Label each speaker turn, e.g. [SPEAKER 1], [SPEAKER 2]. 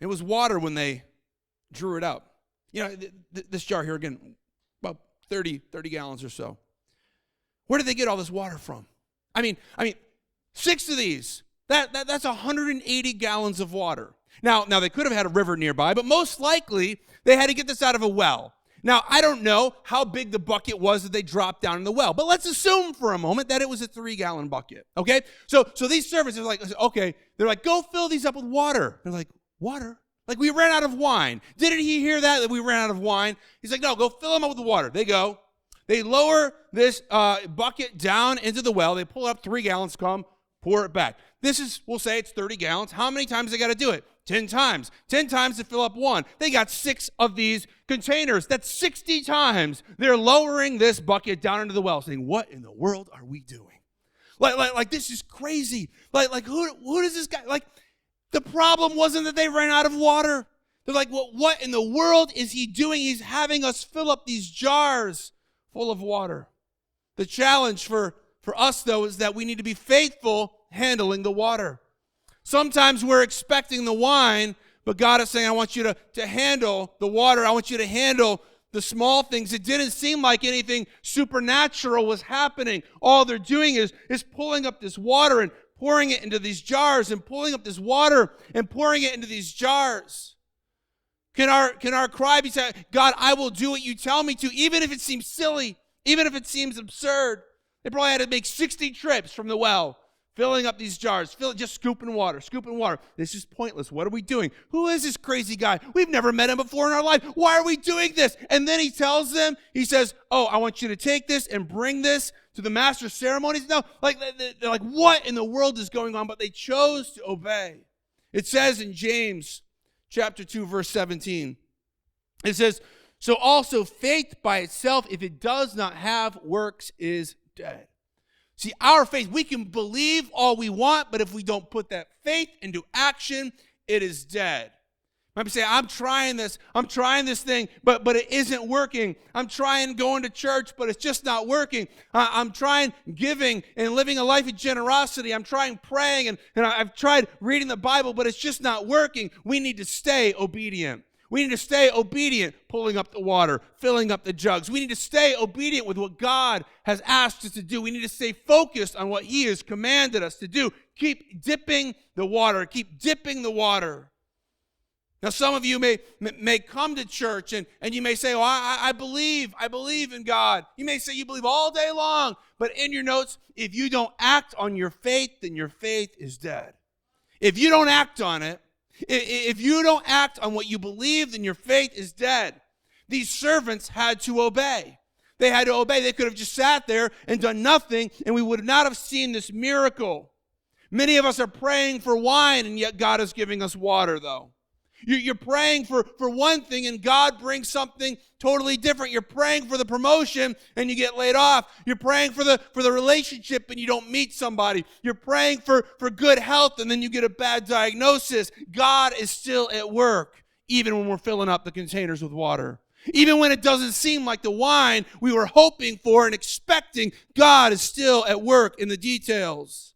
[SPEAKER 1] It was water when they drew it out. You know, this jar here, again, about 30 gallons or so. Where did they get all this water from? I mean, 6 of these, that's 180 gallons of water. Now they could have had a river nearby, but most likely they had to get this out of a well. Now, I don't know how big the bucket was that they dropped down in the well, but let's assume for a moment that it was a 3-gallon bucket, okay? So these servants are like, okay, they're like, go fill these up with water. They're like, water? Like, we ran out of wine. Didn't he hear that we ran out of wine? He's like, no, go fill them up with water. They go. They lower this bucket down into the well. They pull up 3 gallons, come, pour it back. This is, we'll say it's 30 gallons. How many times they got to do it? 10 times. 10 times to fill up one. They got 6 of these containers. That's 60 times. They're lowering this bucket down into the well, saying, what in the world are we doing? Like this is crazy. Like who does this guy, like, the problem wasn't that they ran out of water. They're like, well, what in the world is he doing? He's having us fill up these jars full of water. The challenge for us, though, is that we need to be faithful handling the water. Sometimes we're expecting the wine, but God is saying, I want you to handle the water. I want you to handle the small things. It didn't seem like anything supernatural was happening. All they're doing is pulling up this water and pouring it into these jars, and pulling up this water and pouring it into these jars. Can our cry be said, God, I will do what you tell me to, even if it seems silly, even if it seems absurd? They probably had to make 60 trips from the well, filling up these jars, just scooping water. This is pointless. What are we doing? Who is this crazy guy? We've never met him before in our life. Why are we doing this? And then he tells them, he says, oh, I want you to take this and bring this to the master of ceremonies. No, they're like, what in the world is going on? But they chose to obey. It says in James chapter 2, verse 17, it says, so also faith by itself, if it does not have works, is dead. See, our faith, we can believe all we want, but if we don't put that faith into action, it is dead. Maybe say, I'm trying this thing, but it isn't working. I'm trying going to church, but it's just not working. I'm trying giving and living a life of generosity. I'm trying praying, and I've tried reading the Bible, but it's just not working. We need to stay obedient. We need to stay obedient, pulling up the water, filling up the jugs. We need to stay obedient with what God has asked us to do. We need to stay focused on what He has commanded us to do. Keep dipping the water. Keep dipping the water. Now, some of you may come to church and you may say, oh, I believe in God. You may say you believe all day long, but in your notes, if you don't act on your faith, then your faith is dead. If you don't act on it, if you don't act on what you believe, then your faith is dead. These servants had to obey. They had to obey. They could have just sat there and done nothing, and we would not have seen this miracle. Many of us are praying for wine, and yet God is giving us water, though. You're praying for one thing, and God brings something totally different. You're praying for the promotion, and you get laid off. You're praying for the relationship, and you don't meet somebody. You're praying for good health, and then you get a bad diagnosis. God is still at work, even when we're filling up the containers with water. Even when it doesn't seem like the wine we were hoping for and expecting, God is still at work in the details.